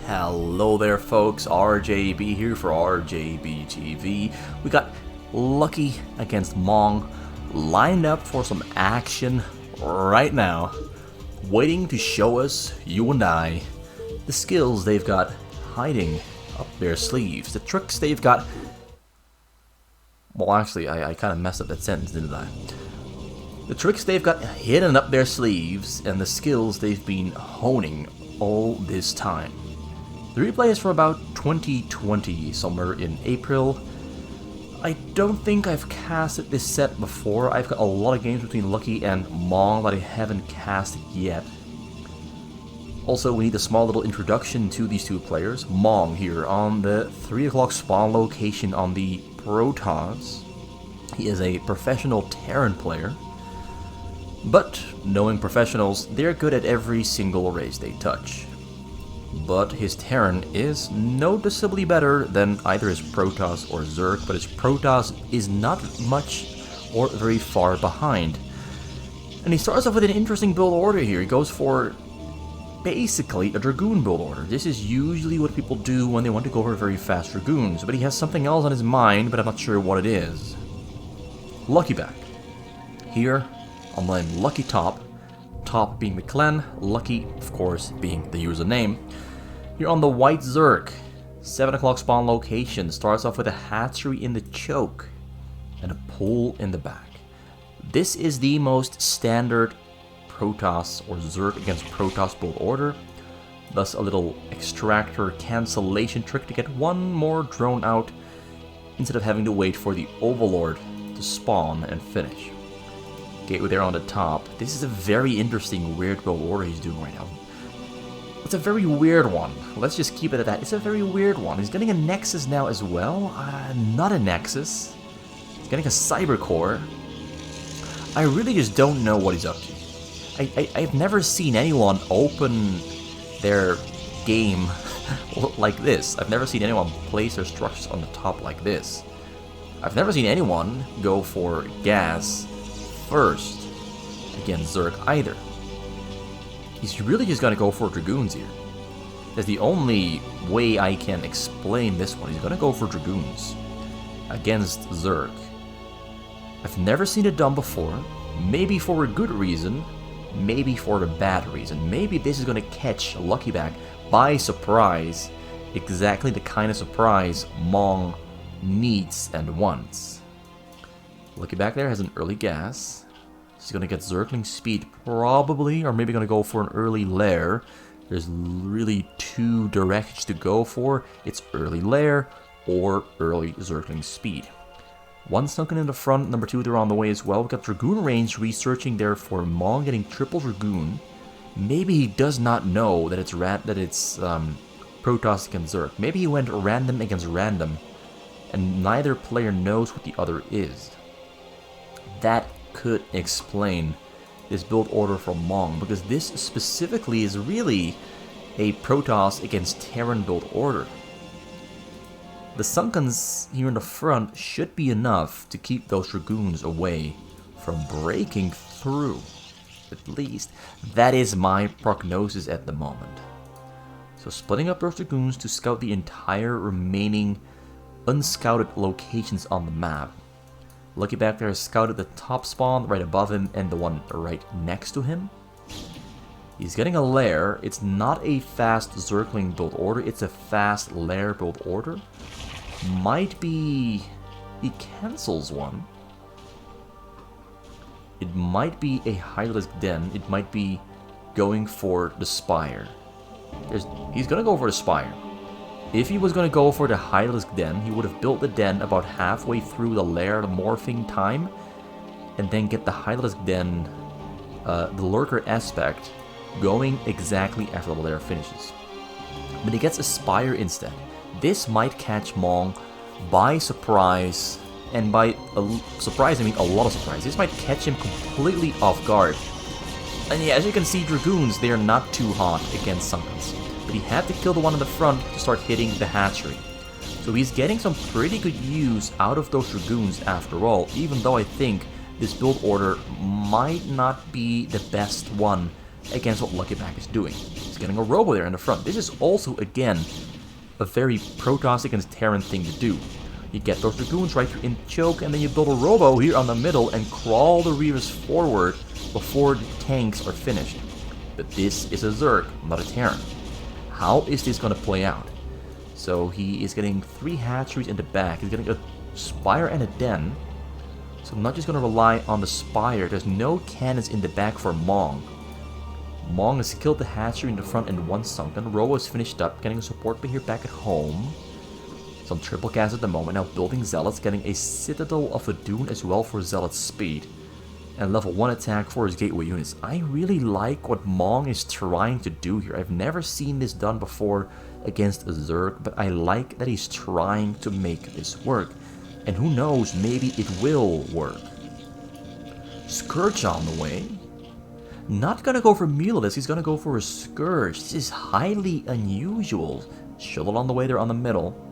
Hello there folks, RJB here for RJB TV. We got Lucky against Mong lined up for some action right now, waiting to show us, you and I, the skills they've got hiding up their sleeves, the tricks they've got. Well, actually, I kind of messed up that sentence, didn't I? The tricks they've got hidden up their sleeves and the skills they've been honing all this time. The replay is from about 2020, somewhere in April. I don't think I've casted this set before. I've got a lot of games between Lucky and Mong that I haven't casted yet. Also, we need a small little introduction to these two players. Mong here on the 3 o'clock spawn location on the Protoss. He is a professional Terran player. But, knowing professionals, they're good at every single race they touch. But his Terran is noticeably better than either his Protoss or Zerg, but his Protoss is not much or very far behind. And he starts off with an interesting build order here. He goes for basically a Dragoon build order. This is usually what people do when they want to go for very fast Dragoons, but he has something else on his mind, but I'm not sure what it is. Lucky back. Here, I'm playing Lucky top. Top being the clan, Lucky, of course, being the username. Here on the White Zerg, 7 o'clock spawn location, starts off with a hatchery in the choke and a pool in the back. This is the most standard Protoss or Zerg against Protoss build order, thus a little extractor cancellation trick to get one more drone out instead of having to wait for the Overlord to spawn and finish. Gateway there on the top. This is a very interesting, weird build order he's doing right now. It's a very weird one. Let's just keep it at that. It's a very weird one. He's getting a Nexus now as well. Not a Nexus. He's getting a Cyber Core. I really just don't know what he's up to. I've never seen anyone open their game like this. I've never seen anyone place their structures on the top like this. I've never seen anyone go for gas first against Zerg either. He's really just gonna go for Dragoons here. That's the only way I can explain this one. He's gonna go for Dragoons against Zerg. I've never seen it done before. Maybe for a good reason, maybe for a bad reason. Maybe this is gonna catch Lucky back by surprise, exactly the kind of surprise Mong needs and wants. Lucky back there has an early gas. He's gonna get Zergling speed probably, or maybe gonna go for an early lair. There's really two directions to go for. It's early lair or early Zergling speed. One sunken in the front, number 2 they're on the way as well. We've got Dragoon range researching there for Mong getting triple Dragoon. Maybe he does not know that it's Protoss against Zerg. Maybe he went random against random, and neither player knows what the other is. That could explain this build order from Mong, because this specifically is really a Protoss against Terran build order. The Sunkens here in the front should be enough to keep those Dragoons away from breaking through. At least, that is my prognosis at the moment. So splitting up those Dragoons to scout the entire remaining unscouted locations on the map. Lucky back there has scouted the top spawn right above him and the one right next to him. He's getting a lair. It's not a fast Zergling build order, it's a fast lair build order. Might be... he cancels one. It might be a high-risk den. It might be going for the Spire. He's gonna go for the Spire. If he was going to go for the high-risk den, he would have built the den about halfway through the lair morphing time, and then get the high-risk den, the lurker aspect, going exactly after the lair finishes. But he gets a Spire instead. This might catch Mong by surprise, and by surprise I mean a lot of surprise. This might catch him completely off guard. And yeah, as you can see, Dragoons, they are not too hot against Sunkens. But he had to kill the one in the front to start hitting the hatchery. So he's getting some pretty good use out of those Dragoons after all, even though I think this build order might not be the best one against what Lucky Back is doing. He's getting a Robo there in the front. This is also, again, a very Protoss against Terran thing to do. You get those Dragoons right through in choke, and then you build a Robo here on the middle and crawl the Reavers forward before the tanks are finished. But this is a Zerg, not a Terran. How is this going to play out? So he is getting 3 hatcheries in the back. He's getting a Spire and a Den. So I'm not just going to rely on the Spire. There's no cannons in the back for Mong. Mong has killed the hatchery in the front and 1 sunken. Robo is finished up, getting a support bay here back at home. Some triple cast at the moment. Now building Zealots, getting a Citadel of the Dune as well for Zealot speed. And level 1 attack for his gateway units. I really like what Mong is trying to do here. I've never seen this done before against a Zerg, but I like that he's trying to make this work. And who knows, maybe it will work. Scourge on the way. Not gonna go for Mulidus, he's gonna go for a Scourge. This is highly unusual. Shuttle on the way there on the middle.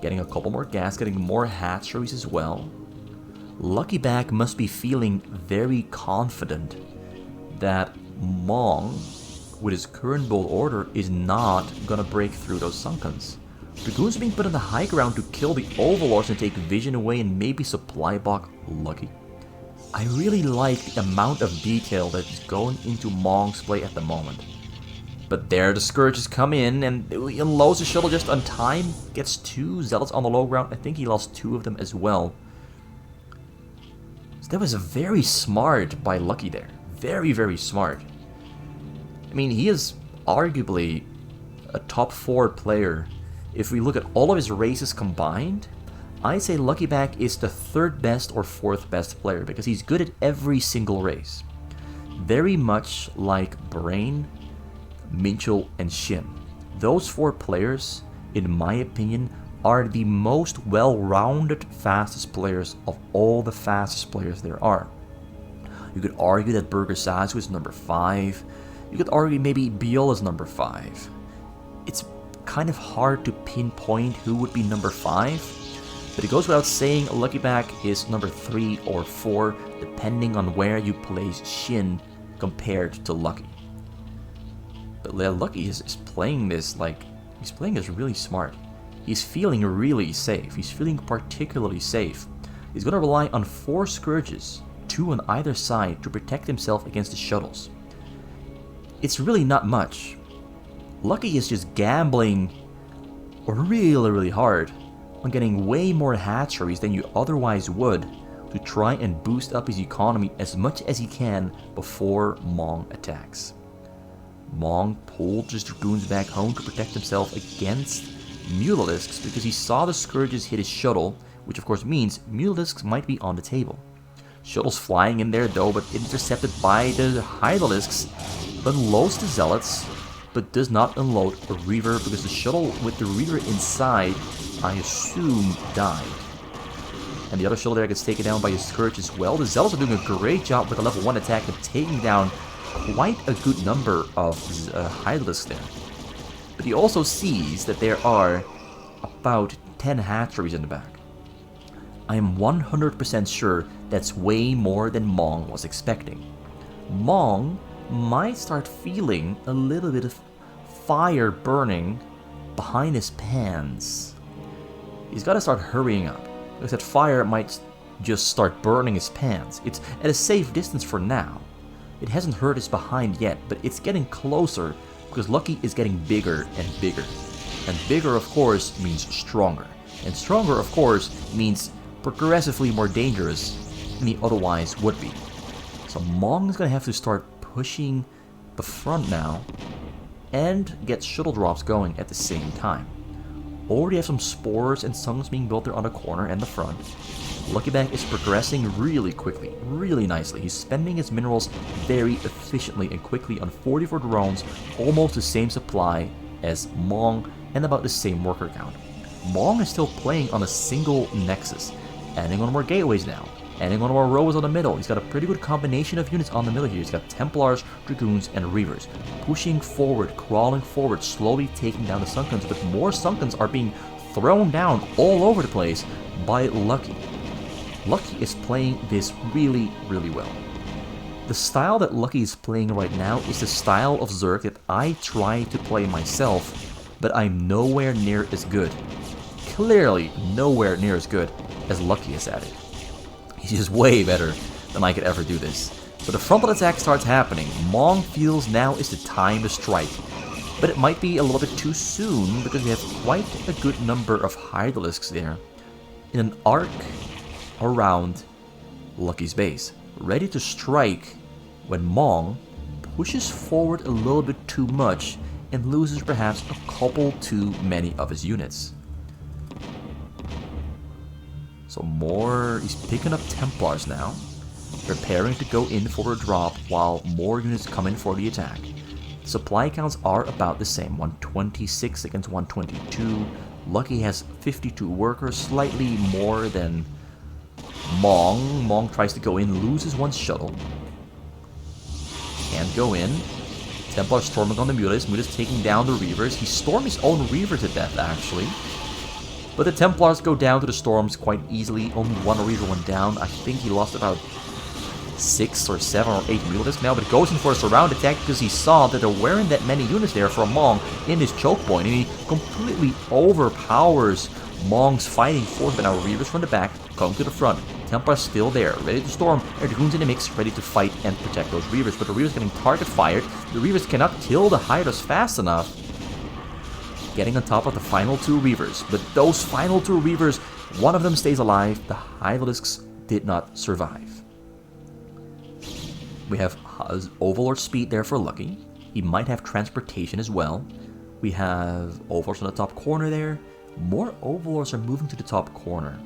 Getting a couple more gas, getting more hatcheries as well. Lucky Back must be feeling very confident that Mong, with his current build order, is not gonna break through those Sunkens. Dragoons are being put on the high ground to kill the Overlords and take vision away and maybe supply block Lucky. I really like the amount of detail that is going into Mong's play at the moment. But there the Scourges come in and he unloads the shuttle just on time. Gets 2 Zealots on the low ground. I think he lost 2 of them as well. So that was very smart by Lucky there. Very, very smart. I mean, he is arguably a top 4 player. If we look at all of his races combined, I'd say Lucky Back is the 3rd best or 4th best player because he's good at every single race. Very much like Brain, Minchel, and Shin. Those 4 players, in my opinion, are the most well-rounded fastest players of all the fastest players there are. You could argue that Burger Sasu is number 5. You could argue maybe Biol is number 5. It's kind of hard to pinpoint who would be number 5. But it goes without saying, Lucky Back is number 3 or 4, depending on where you place Shin compared to Lucky. But Lucky is playing this like, he's playing this really smart. He's feeling really safe. He's feeling particularly safe. He's going to rely on 4 Scourges, 2 on either side, to protect himself against the shuttles. It's really not much. Lucky is just gambling really, really hard on getting way more hatcheries than you otherwise would to try and boost up his economy as much as he can before Mong attacks. Mong pulled his Dragoons back home to protect himself against Mulilisks because he saw the Scourges hit his shuttle, which of course means Mulilisks might be on the table. Shuttle's flying in there though, but intercepted by the Hydralisks. Unloads the Zealots, but does not unload a Reaver because the shuttle with the Reaver inside, I assume, died. And the other shuttle there gets taken down by a Scourge as well. The Zealots are doing a great job with a level 1 attack of taking down quite a good number of Hydralisks there. But he also sees that there are about 10 hatcheries in the back. I am 100% sure that's way more than Mong was expecting. Mong might start feeling a little bit of fire burning behind his pants. He's got to start hurrying up, because that fire might just start burning his pants. It's at a safe distance for now. It hasn't hurt his behind yet, but it's getting closer because Lucky is getting bigger and bigger. And bigger, of course, means stronger. And stronger, of course, means progressively more dangerous than he otherwise would be. So Mong is going to have to start pushing the front now and get shuttle drops going at the same time. Already have some spores and sungs being built there on the corner and the front. Lucky Back is progressing really quickly, really nicely. He's spending his minerals very efficiently and quickly on 44 drones, almost the same supply as Mong and about the same worker count. Mong is still playing on a single nexus, adding on more gateways now, adding on more rows on the middle. He's got a pretty good combination of units on the middle here. He's got Templars, Dragoons, and Reavers. Pushing forward, crawling forward, slowly taking down the Sunkens, but more Sunkens are being thrown down all over the place by Lucky. Lucky is playing this really, really well. The style that Lucky is playing right now is the style of Zerg that I try to play myself, but I'm nowhere near as good. Clearly nowhere near as good as Lucky is at it. He's just way better than I could ever do this. So the frontal attack starts happening. Mong feels now is the time to strike. But it might be a little bit too soon because we have quite a good number of Hydralisks there in an arc around Lucky's base, ready to strike when Mong pushes forward a little bit too much and loses perhaps a couple too many of his units. So he's picking up Templars now, preparing to go in for a drop while more units come in for the attack. Supply counts are about the same, 126 against 122. Lucky has 52 workers, slightly more than Mong. Mong tries to go in, loses one shuttle. Can't go in. Templar storming on the Mutas. Mutas taking down the Reavers. He stormed his own Reaver to death, actually. But the Templars go down to the storms quite easily. Only one Reaver went down. I think he lost about 6 or 7 or 8 Mutas now, but goes in for a surround attack because he saw that there weren't that many units there for Mong in his choke point, and he completely overpowers Mong's fighting force. But now Reavers from the back come to the front. Templars still there, ready to storm, and Dragoons in the mix, ready to fight and protect those Reavers. But the Reavers getting target fired. The Reavers cannot kill the Hydras fast enough, getting on top of the final 2 Reavers. But those final 2 Reavers, one of them stays alive. The Hydralisks did not survive. We have Overlord speed there for Lucky. He might have transportation as well. We have Overlords on the top corner there. More Overlords are moving to the top corner.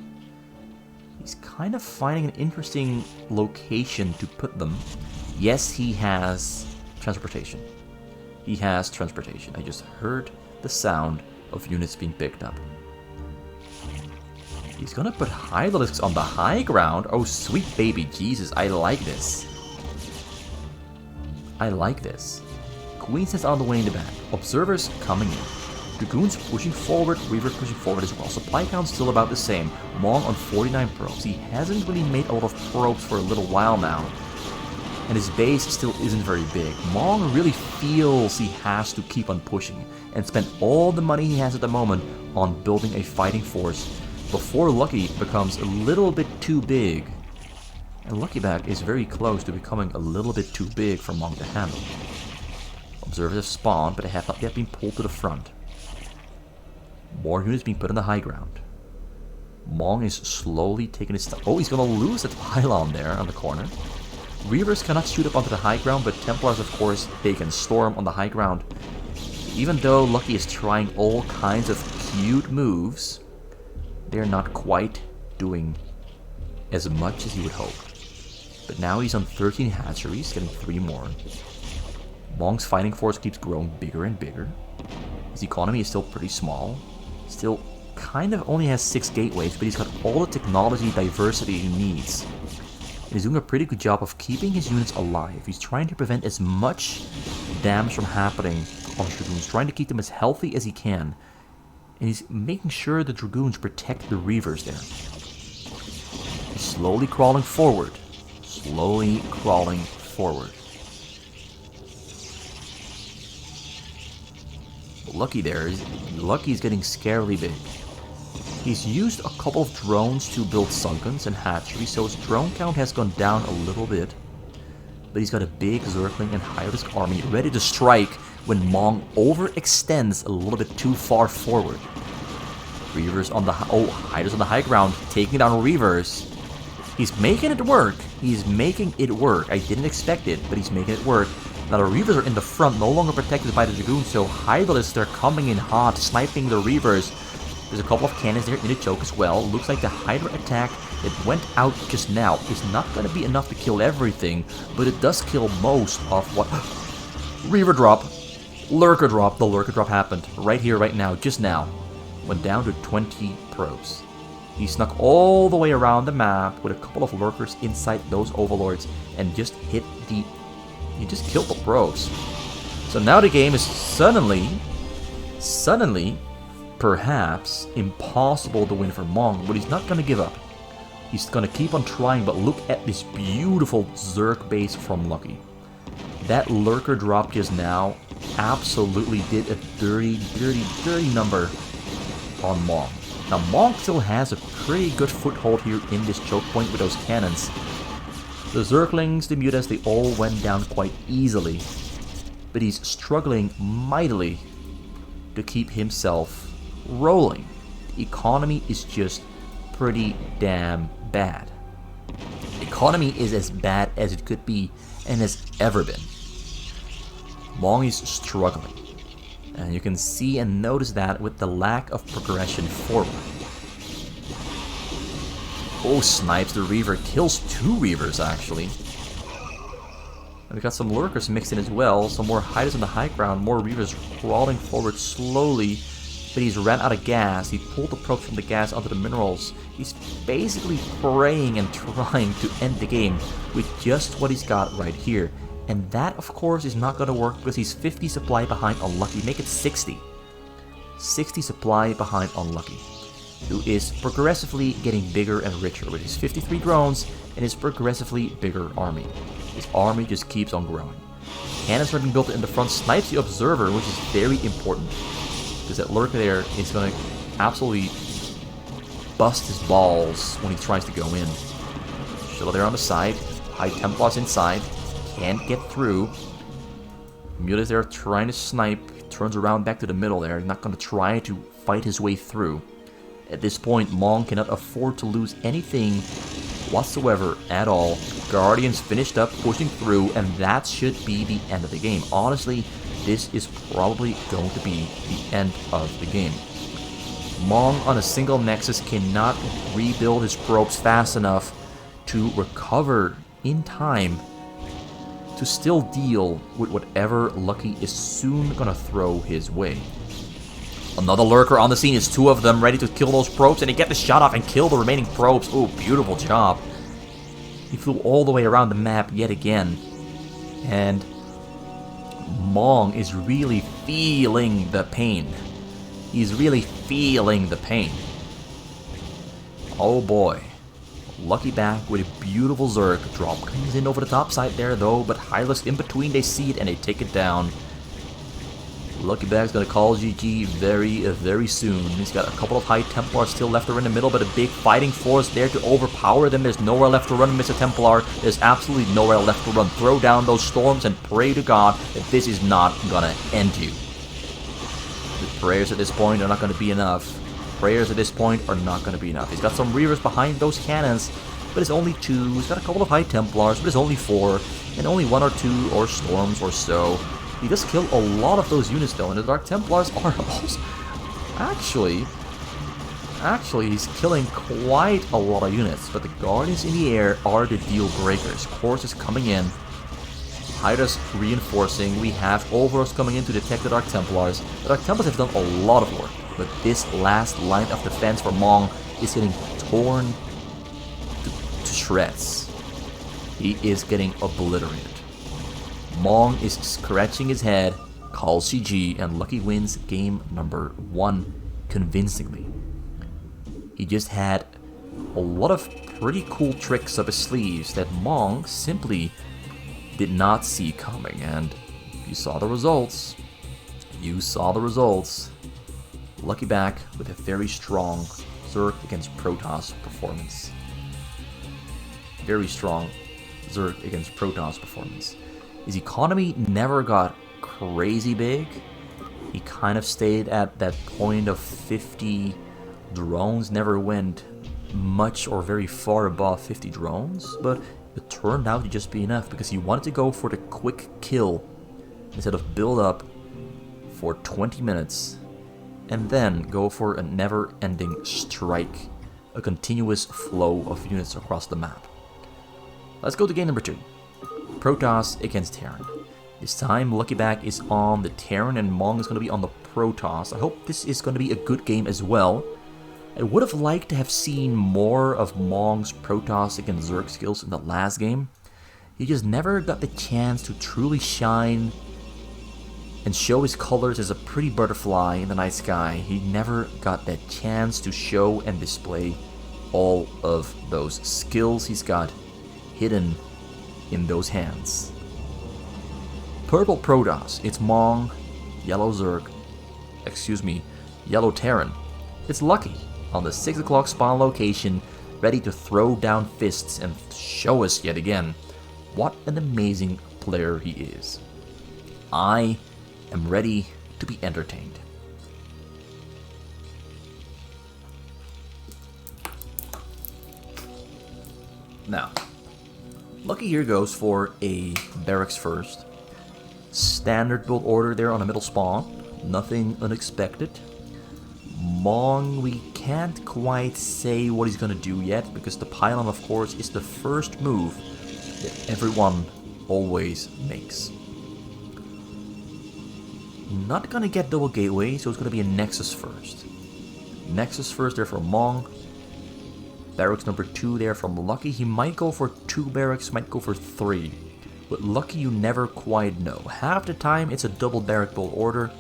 He's kind of finding an interesting location to put them. Yes, he has transportation. He has transportation. I just heard the sound of units being picked up. He's gonna put Hydralisks on the high ground. Oh, sweet baby Jesus, I like this. I like this. Queens is on the way in the back. Observers coming in. Dragoons pushing forward, Reavers pushing forward as well. Supply count still about the same. Mong on 49 probes. He hasn't really made a lot of probes for a little while now. And his base still isn't very big. Mong really feels he has to keep on pushing and spend all the money he has at the moment on building a fighting force before Lucky becomes a little bit too big. And Lucky Back is very close to becoming a little bit too big for Mong to handle. Observers have spawned, but they have not yet been pulled to the front. More units being put on the high ground. Mong is slowly taking his time. Oh, he's gonna lose that pylon there on the corner. Reavers cannot shoot up onto the high ground, but Templars, of course, they can storm on the high ground. Even though Lucky is trying all kinds of cute moves, they're not quite doing as much as you would hope. But now he's on 13 hatcheries, getting 3 more. Mong's fighting force keeps growing bigger and bigger. His economy is still pretty small. Still kind of only has 6 gateways, but he's got all the technology diversity he needs. And he's doing a pretty good job of keeping his units alive. He's trying to prevent as much damage from happening on the Dragoons, trying to keep them as healthy as he can. And he's making sure the Dragoons protect the Reavers there. He's slowly crawling forward. Slowly crawling forward. Lucky's getting scarily big. He's used a couple of drones to build Sunkens and hatcheries, so his drone count has gone down a little bit. But he's got a big Zergling and Hydralisk army ready to strike when Mong overextends a little bit too far forward. Reavers on the Hydra's on the high ground, taking down Reavers. He's making it work. He's making it work. I didn't expect it, but he's making it work. Now the Reavers are in the front, no longer protected by the Dragoons, so Hydralisks, they're coming in hot, sniping the Reavers. There's a couple of cannons there in the choke as well. Looks like the Hydra attack that went out just now is not going to be enough to kill everything, but it does kill most of what... Reaver drop. Lurker drop. The Lurker drop happened right here, right now, just now. Went down to 20 probes. He snuck all the way around the map with a couple of Lurkers inside those Overlords and just hit the... He just killed the probes. So now the game is suddenly, perhaps impossible to win for Mong, but he's not going to give up. He's gonna keep on trying, but look at this beautiful Zerg base from Lucky. That lurker drop just now absolutely did a dirty number on Mong. Now Mong still has a pretty good foothold here in this choke point with those cannons. The Zerglings, the Mutas, they all went down quite easily, but he's struggling mightily to keep himself rolling. The economy is just pretty damn bad. The economy is as bad as it could be and has ever been. Mong is struggling, and you can see and notice that with the lack of progression forward. Oh, snipes the Reaver, kills 2 Reavers actually. And we got some lurkers mixed in as well, some more hiders on the high ground, more Reavers crawling forward slowly, but he's ran out of gas. He pulled the probes from the gas onto the minerals. He's basically praying and trying to end the game with just what he's got right here. And that, of course, is not going to work because he's 50 supply behind Unlucky. Make it 60. 60 supply behind Unlucky, who is progressively getting bigger and richer with his 53 drones and his progressively bigger army. His army just keeps on growing. Cannons are being built in the front, snipes the Observer, which is very important, because that lurker there is going to absolutely bust his balls when he tries to go in. Shuttle there on the side, High Templars inside, can't get through. Mutas there trying to snipe, turns around back to the middle there, not going to try to fight his way through. At this point, Mong cannot afford to lose anything whatsoever at all. Guardians finished up, pushing through, and that should be the end of the game. Honestly, this is probably going to be the end of the game. Mong on a single Nexus cannot rebuild his probes fast enough to recover in time to still deal with whatever Lucky is soon gonna throw his way. Another lurker on the scene, is 2 of them ready to kill those probes, and he get the shot off and kill the remaining probes. Oh, beautiful job. He flew all the way around the map yet again. And Mong is really feeling the pain. He's really feeling the pain. Oh boy. Lucky back with a beautiful Zerg. Drop comes in over the top side there though, but Hylas in between, they see it and they take it down. Lucky Bag's gonna call GG very soon. He's got a couple of High Templars still left over in the middle, but a big fighting force there to overpower them. There's nowhere left to run, Mr. Templar. There's absolutely nowhere left to run. Throw down those storms and pray to God that this is not gonna end you. The prayers at this point are not gonna be enough. Prayers at this point are not going to be enough. He's got some Reavers behind those cannons, but it's only 2. He's got a couple of High Templars, but it's only 4. And only 1 or 2 or Storms or so. He does kill a lot of those units though, and the Dark Templars are also... Actually, he's killing quite a lot of units, but the Guardians in the air are the deal breakers. Chorus is coming in. Hydras reinforcing. We have Overlords coming in to detect the Dark Templars. The Dark Templars have done a lot of work, but this last line of defense for Mong is getting torn to shreds. He is getting obliterated. Mong is scratching his head, calls CG, and Lucky wins game number 1 convincingly. He just had a lot of pretty cool tricks up his sleeves that Mong simply did not see coming, and you saw the results. You saw the results. Lucky back with a very strong Zerg against Protoss performance. Very strong Zerg against Protoss performance. His economy never got crazy big. He kind of stayed at that point of 50 drones, never went much or very far above 50 drones, but it turned out to just be enough because he wanted to go for the quick kill instead of build up for 20 minutes and then go for a never-ending strike, a continuous flow of units across the map. Let's go to game number 2. Protoss against Terran. This time Lucky Bag is on the Terran and Mong is going to be on the Protoss. I hope this is going to be a good game as well. I would have liked to have seen more of Mong's Protoss against Zerg skills in the last game. He just never got the chance to truly shine and show his colors as a pretty butterfly in the night sky. He never got that chance to show and display all of those skills he's got hidden in those hands. Purple Protoss, it's Mong. Yellow Zerg, Yellow Terran. It's Lucky on the 6 o'clock spawn location, ready to throw down fists and show us yet again what an amazing player he is. I am ready to be entertained. Now, Lucky here goes for a barracks first. Standard build order there on the middle spawn. Nothing unexpected. Mong, we can't quite say what he's gonna do yet, because the pylon, of course, is the first move that everyone always makes. Not gonna get double gateway, so it's gonna be a Nexus first. Nexus first there for Mong. Barracks number 2 there from Lucky. He might go for 2 barracks, might go for 3. But Lucky, you never quite know. Half the time it's a double barrack build order,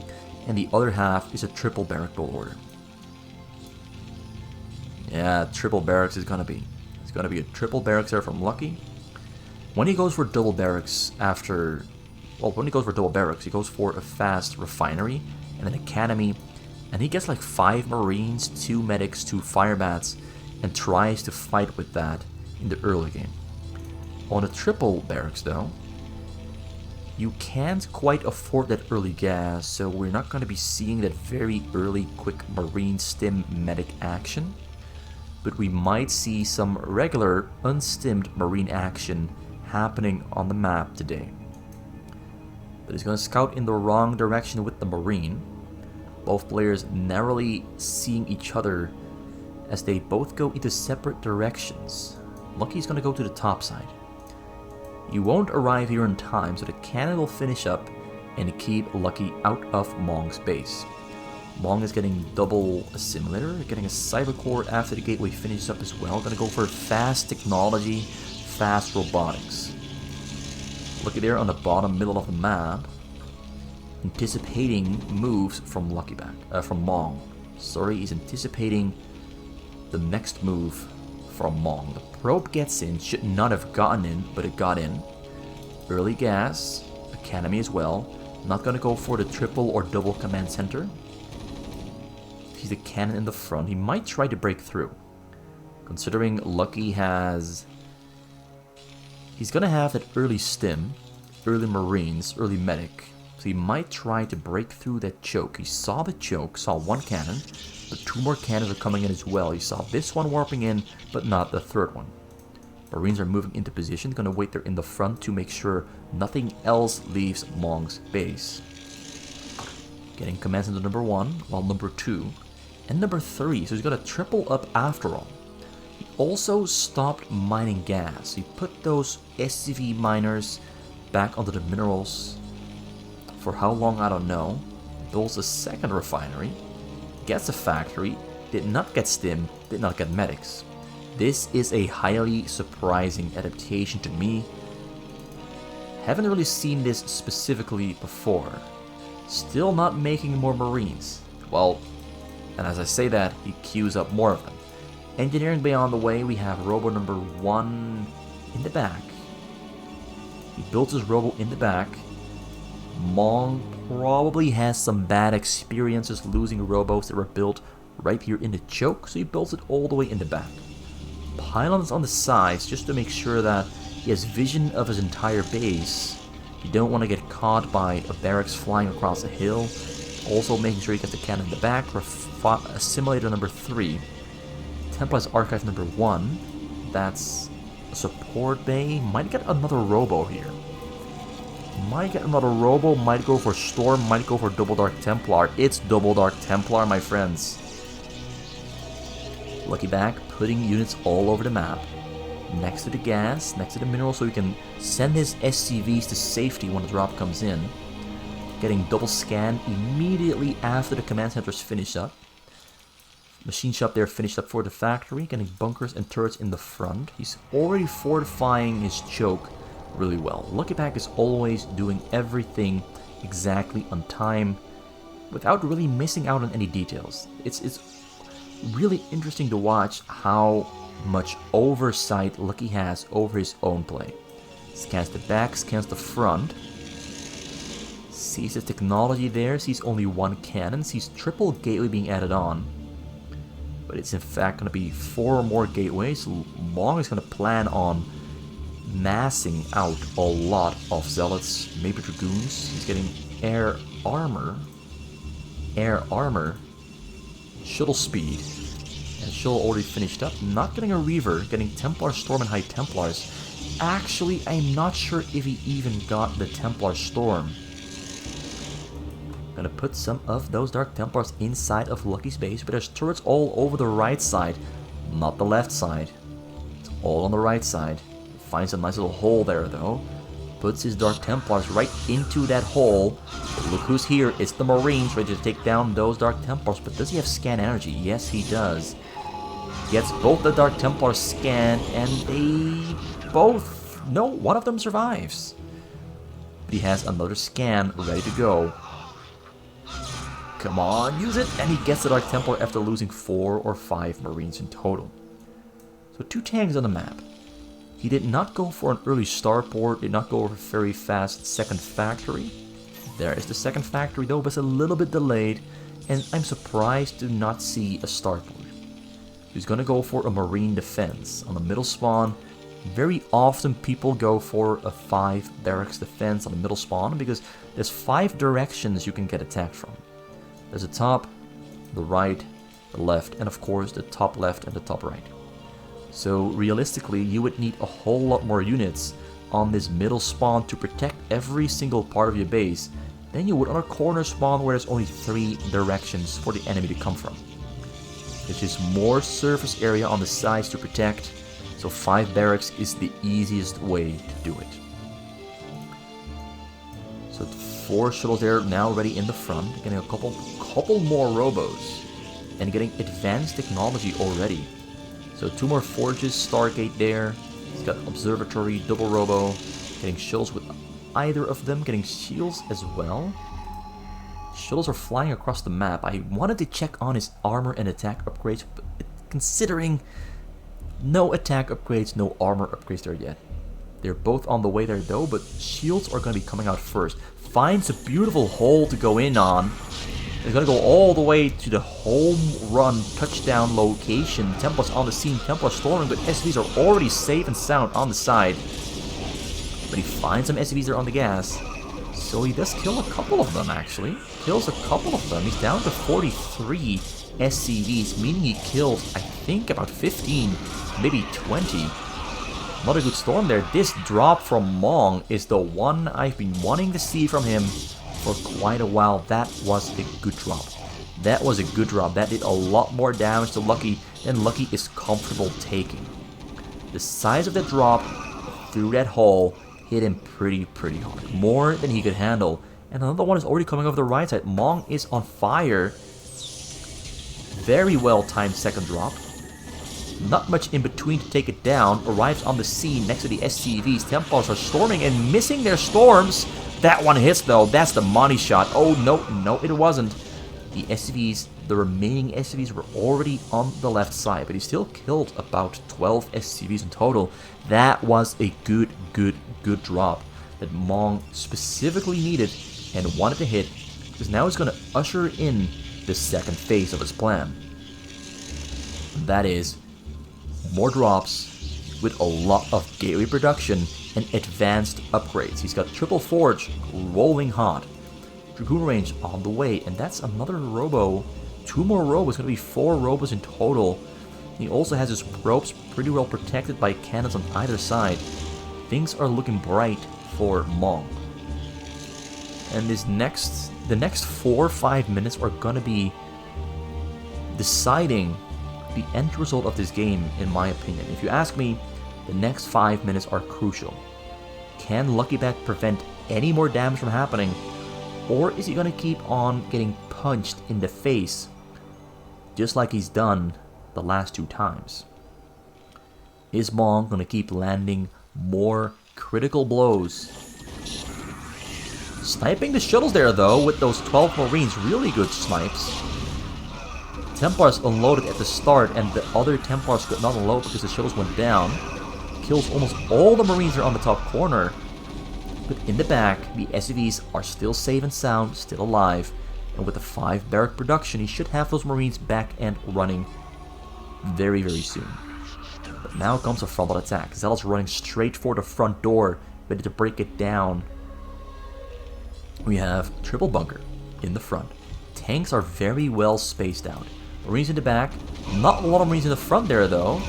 and the other half is a triple barrack build order. Yeah, triple barracks is gonna be. It's gonna be a triple barracks there from Lucky. When he goes for double barracks when he goes for double barracks, he goes for a fast refinery and an academy, and he gets like 5 marines, 2 medics, 2 firebats, and tries to fight with that in the early game. On a triple barracks though, you can't quite afford that early gas, so we're not going to be seeing that very early quick marine stim medic action, but we might see some regular unstimmed marine action happening on the map today. But he's going to scout in the wrong direction with the marine, both players narrowly seeing each other as they both go into separate directions. Lucky's going to go to the top side. You won't arrive here in time, so the cannon will finish up and keep Lucky out of Mong's base. Mong is getting double assimilator, getting a cyber core after the gateway finishes up as well. Gonna go for fast technology, fast robotics. Lucky there on the bottom middle of the map, anticipating moves from from Mong. Sorry, he's anticipating the next move from Mong. The probe gets in, should not have gotten in, but it got in. Early gas, academy as well. Not gonna go for the triple or double command center. He's a cannon in the front. He might try to break through. Considering Lucky he's gonna have that early stim, early marines, early medic. So he might try to break through that choke. He saw the choke, saw 1 cannon, but 2 more cannons are coming in as well. He saw this one warping in, but not the 3rd one. Marines are moving into position, gonna wait there in the front to make sure nothing else leaves Mong's base. Getting commands into number 1, while number 2, and number 3, so he's gonna triple up after all. He also stopped mining gas. He put those SCV miners back onto the minerals. For how long, I don't know. Builds a 2nd refinery, gets a factory, did not get stim, did not get medics. This is a highly surprising adaptation to me. Haven't really seen this specifically before. Still not making more marines. Well, and as I say that, he queues up more of them. Engineering bay on the way, we have robo number 1 in the back. He builds his robo in the back. Mong probably has some bad experiences losing robos that were built right here in the choke, so he builds it all the way in the back. Pylons on the sides just to make sure that he has vision of his entire base. You don't want to get caught by a barracks flying across a hill. Also making sure you get the cannon in the back for assimilator number 3. Templars Archive number 1. That's a support bay. Might get another robo here. Might get another robo, might go for Storm, might go for Double Dark Templar. It's Double Dark Templar, my friends. Lucky back, putting units all over the map. Next to the gas, next to the mineral, so he can send his SCVs to safety when the drop comes in. Getting double scan immediately after the command centers finish up. Machine shop there finished up for the factory, getting bunkers and turrets in the front. He's already fortifying his choke really well. Lucky Pack is always doing everything exactly on time without really missing out on any details. It's really interesting to watch how much oversight Lucky has over his own play. Scans the back, scans the front. Sees the technology there, sees only one cannon, sees triple gateway being added on. But it's in fact going to be 4 more gateways. Mong is going to plan on massing out a lot of zealots, maybe dragoons. He's getting air armor, shuttle speed, and shuttle already finished up. Not getting a reaver, getting Templar Storm and High Templars. Actually, I'm not sure if he even got the Templar Storm. Gonna put some of those Dark Templars inside of Lucky's base, but there's turrets all over the right side, not the left side. It's all on the right side. Finds a nice little hole there though. Puts his Dark Templars right into that hole. But look who's here, it's the Marines ready to take down those Dark Templars. But does he have scan energy? Yes, he does. Gets both the Dark Templars scanned, and they both... No, one of them survives. But he has another scan ready to go. Come on, use it! And he gets the Dark Templar after losing 4 or 5 Marines in total. So 2 tanks on the map. He did not go for an early starport, did not go for a very fast second factory. There is the second factory though, but it's a little bit delayed. And I'm surprised to not see a starport. He's gonna go for a Marine defense on the middle spawn. Very often people go for a 5 barracks defense on the middle spawn because there's 5 directions you can get attacked from. There's the top, the right, the left, and of course the top left and the top right. So realistically, you would need a whole lot more units on this middle spawn to protect every single part of your base than you would on a corner spawn where there's only 3 directions for the enemy to come from. There's just more surface area on the sides to protect, so 5 barracks is the easiest way to do it. So 4 shuttles there now ready in the front, getting a couple more robos, and getting advanced technology already. So 2 more forges, Stargate there. He's got observatory, double robo, getting shuttles with either of them, getting shields as well. Shuttles are flying across the map. I wanted to check on his armor and attack upgrades, but considering no attack upgrades, no armor upgrades there yet. They're both on the way there though, but shields are going to be coming out first. Finds a beautiful hole to go in on. He's going to go all the way to the home run touchdown location. Templars on the scene, Templar storming, but SCVs are already safe and sound on the side. But he finds some SCVs there on the gas. So he does kill a couple of them actually. Kills a couple of them. He's down to 43 SCVs, meaning he killed, I think, about 15, maybe 20. Not a good storm there. This drop from Mong is the one I've been wanting to see from him for quite a while. That was a good drop. That was a good drop. That did a lot more damage to Lucky than Lucky is comfortable taking. The size of the drop through that hole hit him pretty hard. More than he could handle. And another one is already coming over the right side. Mong is on fire. Very well timed second drop. Not much in between to take it down. Arrives on the scene next to the SCVs. Templars are storming and missing their storms. That one hits though. That's the money shot. Oh no, it wasn't. The SCVs, the remaining SCVs were already on the left side, but he still killed about 12 SCVs in total. That was a good drop that Mong specifically needed and wanted to hit, because now he's going to usher in the second phase of his plan. That is more drops with a lot of gateway production and advanced upgrades. He's got triple forge rolling hot, dragoon range on the way, and that's another robo. 2 more robos, going to be 4 robos in total. He also has his ropes pretty well protected by cannons on either side. Things are looking bright for Mong. And the next 4 or 5 minutes are going to be deciding the end result of this game, in my opinion. If you ask me, the next 5 minutes are crucial. Can Lucky Bat prevent any more damage from happening, or is he going to keep on getting punched in the face, just like he's done the last 2 times? Is Mong going to keep landing more critical blows? Sniping the shuttles there though with those 12 Marines, really good snipes. Templars unloaded at the start, and the other Templars could not unload because the shuttles went down. Kills almost all the Marines that are on the top corner. But in the back, the SCVs are still safe and sound, still alive. And with the 5 barrack production, he should have those Marines back and running very, very soon. But now comes a frontal attack. Zealots running straight for the front door, ready to break it down. We have triple bunker in the front. Tanks are very well spaced out. Marines in the back. Not a lot of Marines in the front there, though.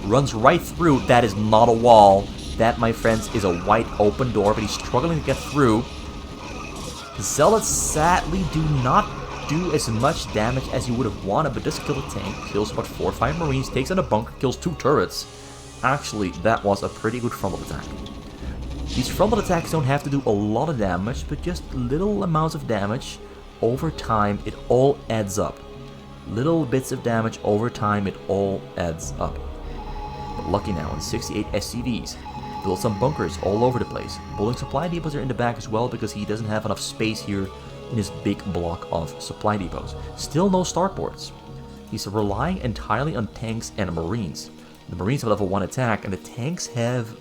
Runs right through. That is not a wall. That, my friends, is a wide open door, but he's struggling to get through. The Zealots sadly do not do as much damage as you would have wanted, but does kill the tank. Kills about 4 or 5 Marines, takes out a bunker, kills 2 turrets. Actually, that was a pretty good frontal attack. These frontal attacks don't have to do a lot of damage, but just little amounts of damage. Over time, it all adds up. Little bits of damage over time, it all adds up. But lucky now, in 68 SCVs. Build some bunkers all over the place. Building supply depots are in the back as well because he doesn't have enough space here in his big block of supply depots. Still no starports. He's relying entirely on tanks and Marines. The Marines have level 1 attack, and the tanks have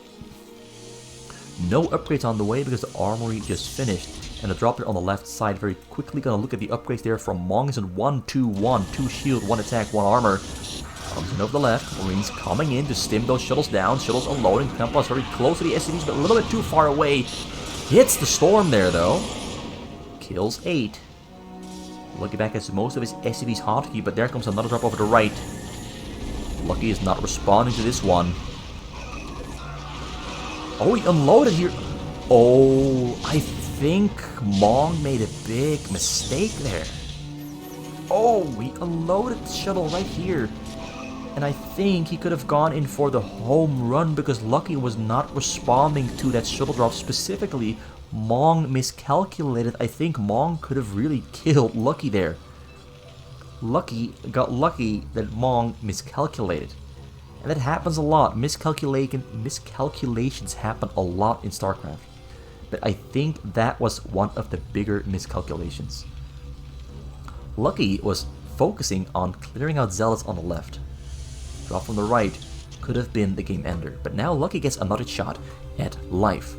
no upgrades on the way because the armory just finished. And the drop there on the left side, very quickly gonna look at the upgrades there from Mong. Is in 1-2-1, 2 shield, 1 attack, 1 armor. Comes in over the left, Marines coming in to stim those shuttles down. Shuttles unloading, Templars very close to the SCVs, but a little bit too far away. Hits the storm there though. Kills 8. Lucky back has most of his SCVs hotkey, but there comes another drop over the right. Lucky is not responding to this one. Oh, he unloaded here. Oh, I think Mong made a big mistake there. Oh, he unloaded the shuttle right here. And I think he could have gone in for the home run because Lucky was not responding to that shuttle drop specifically. Mong miscalculated. I think Mong could have really killed Lucky there. Lucky got lucky that Mong miscalculated. And that happens a lot. Miscalculations happen a lot in StarCraft. But I think that was one of the bigger miscalculations. Lucky was focusing on clearing out Zealots on the left. Drop from the right could have been the game ender. But now Lucky gets another shot at life.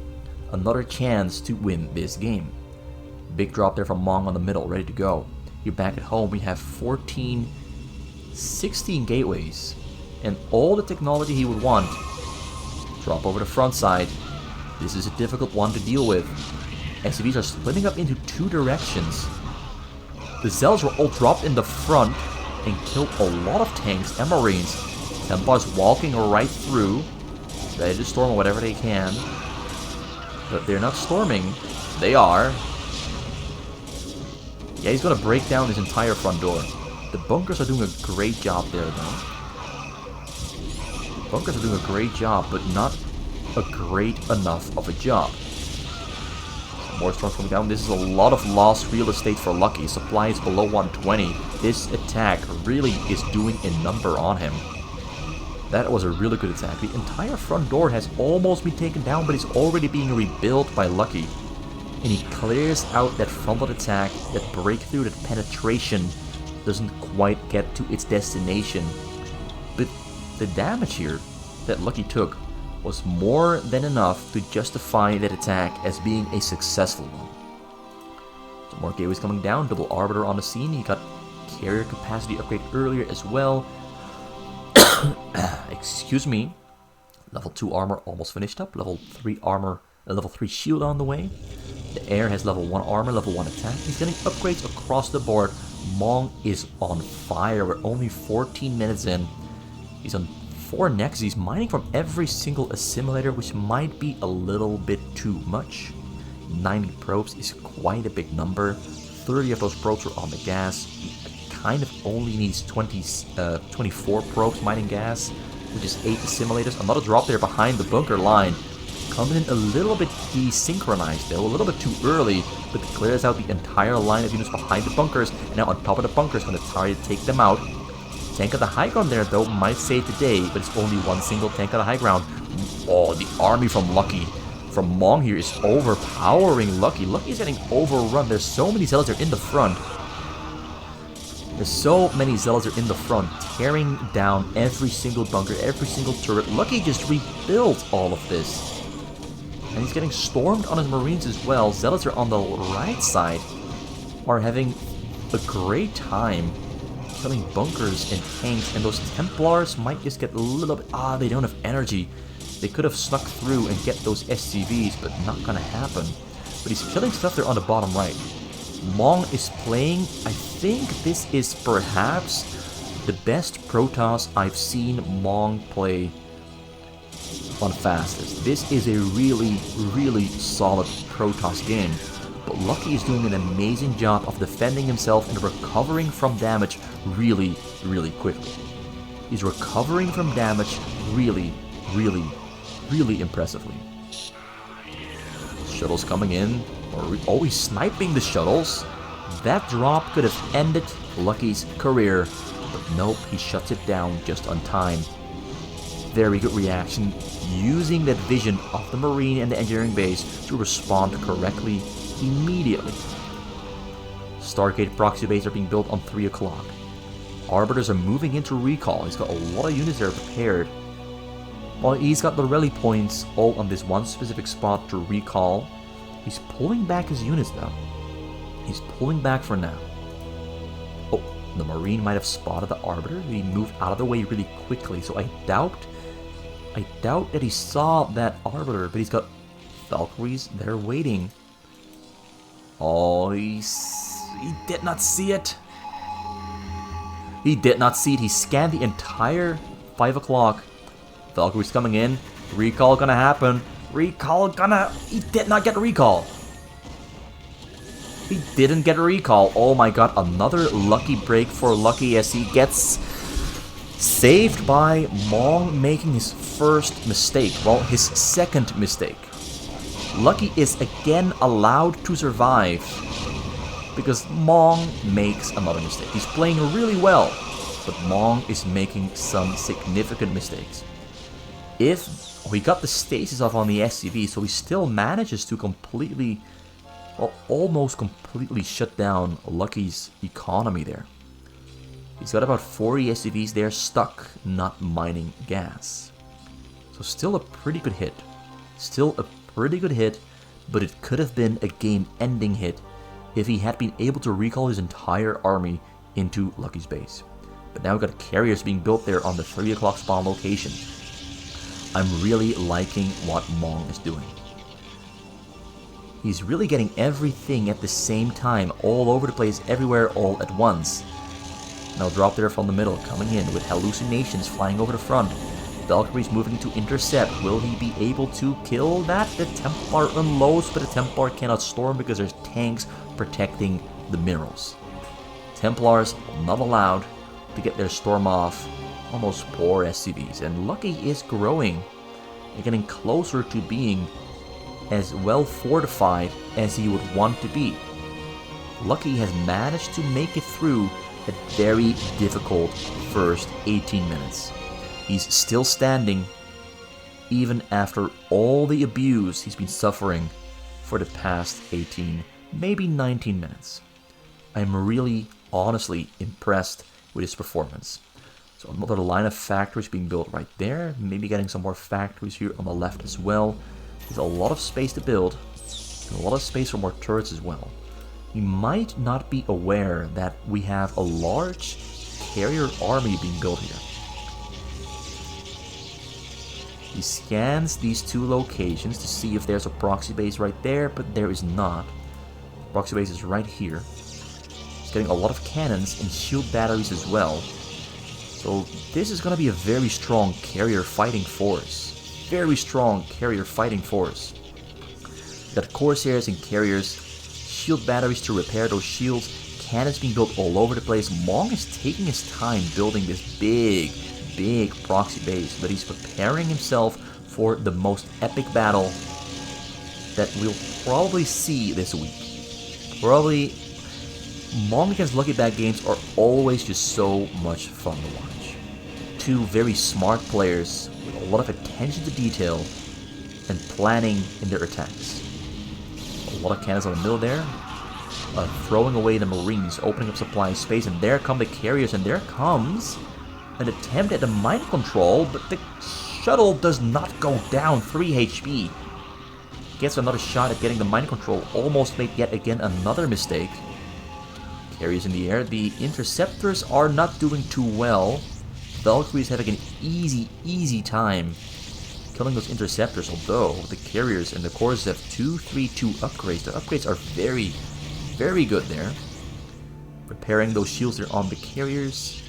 Another chance to win this game. Big drop there from Mong on the middle, ready to go. You're back at home. We have 16 gateways. And all the technology he would want. Drop over the front side. This is a difficult one to deal with. SCVs are splitting up into 2 directions. The Zealots were all dropped in the front and killed a lot of tanks and Marines. Templars walking right through, ready to storm whatever they can. But they're not storming. They are. Yeah, he's gonna break down his entire front door. The bunkers are doing a great job there, though. The bunkers are doing a great job, but not a great enough of a job. Some more storms coming down. This is a lot of lost real estate for Lucky. Supply is below 120. This attack really is doing a number on him. That was a really good attack. The entire front door has almost been taken down, but it's already being rebuilt by Lucky. And he clears out that frontal attack, that breakthrough, that penetration doesn't quite get to its destination. But the damage here that Lucky took was more than enough to justify that attack as being a successful one. Some more gateways coming down, double arbiter on the scene. He got carrier capacity upgrade earlier as well. Excuse me. Level 2 armor almost finished up. Level 3 armor, level 3 shield on the way. The air has level 1 armor, level 1 attack. He's getting upgrades across the board. Mong is on fire. We're only 14 minutes in. He's on 4 nexus. He's mining from every single assimilator, which might be a little bit too much. 90 probes is quite a big number. 30 of those probes are on the gas. He kind of only needs 24 probes mining gas, which is 8 assimilators. Another drop there behind the bunker line. Coming in a little bit desynchronized though, a little bit too early, but clears out the entire line of units behind the bunkers, and now on top of the bunkers, going to try to take them out. Tank at the high ground there though might save the day, but it's only one single tank at the high ground. Oh, the army from Lucky, from Mong here is overpowering Lucky. Lucky's getting overrun. There's so many zealots there in the front. There's so many zealots are in the front, tearing down every single bunker, every single turret. Lucky just rebuilt all of this. And he's getting stormed on his marines as well. Zealots are on the right side, are having a great time killing bunkers and tanks. And those Templars might just get a little bit... they don't have energy. They could have snuck through and get those SCVs, but not gonna happen. But he's killing stuff there on the bottom right. Mong is playing, I think this is perhaps the best Protoss I've seen Mong play on fastest. This is a really, really solid Protoss game. But Lucky is doing an amazing job of defending himself and recovering from damage really, really quickly. He's recovering from damage really, really, really impressively. Shuttles coming in. Always sniping the shuttles. That drop could have ended Lucky's career, but nope, he shuts it down just on time. Very good reaction, using that vision of the Marine and the engineering base to respond correctly immediately. Stargate proxy bases are being built on 3 o'clock. Arbiters are moving into recall. He's got a lot of units there prepared. Well, he's got the rally points all on this one specific spot to recall. He's pulling back his units now. He's pulling back for now. Oh, the Marine might have spotted the Arbiter. He moved out of the way really quickly, so I doubt that he saw that Arbiter, but he's got Valkyries there waiting. Oh, he did not see it. He did not see it. He scanned the entire 5 o'clock. Valkyries coming in. Recall gonna happen. He did not get a recall. He didn't get a recall. Oh my god, another lucky break for Lucky as he gets saved by Mong making his first mistake. Well, his second mistake. Lucky is again allowed to survive because Mong makes another mistake. He's playing really well, but Mong is making some significant mistakes. He got the stasis off on the SCV, so he still manages to completely, well, almost completely shut down Lucky's economy there. He's got about 40 SCVs there stuck, not mining gas. So still a pretty good hit. Still a pretty good hit, but it could have been a game-ending hit if he had been able to recall his entire army into Lucky's base. But now we've got carriers being built there on the 3 o'clock spawn location. I'm really liking what Mong is doing. He's really getting everything at the same time, all over the place, everywhere, all at once. Now drop there from the middle, coming in with hallucinations flying over the front. Valkyrie's moving to intercept. Will he be able to kill that? The Templar unloads, but the Templar cannot storm because there's tanks protecting the minerals. Templars not allowed to get their storm off. Almost 4 SCVs, and Lucky is growing and getting closer to being as well fortified as he would want to be. Lucky has managed to make it through a very difficult first 18 minutes. He's still standing even after all the abuse he's been suffering for the past 18, maybe 19 minutes. I'm really, honestly impressed with his performance. So another line of factories being built right there. Maybe getting some more factories here on the left as well. There's a lot of space to build. And a lot of space for more turrets as well. You might not be aware that we have a large carrier army being built here. He scans these 2 locations to see if there's a proxy base right there, but there is not. The proxy base is right here. He's getting a lot of cannons and shield batteries as well. So this is going to be a very strong carrier fighting force. Very strong carrier fighting force. We've got Corsairs and carriers, shield batteries to repair those shields, cannons being built all over the place. Mong is taking his time building this big proxy base, but he's preparing himself for the most epic battle that we'll probably see this week. Probably, Mong against Lucky Bad games are always just so much fun to watch. 2 very smart players with a lot of attention to detail and planning in their attacks. A lot of cannons on the middle there. throwing away the Marines, opening up supply space, and there come the carriers, and there comes an attempt at the mind control, but the shuttle does not go down. 3 HP. Gets another shot at getting the mind control, almost made yet again another mistake. Carriers in the air. The interceptors are not doing too well. Valkyrie's having an easy time killing those interceptors, although the carriers and the cores have 232 upgrades. The upgrades are very good there. Repairing those shields there on the carriers,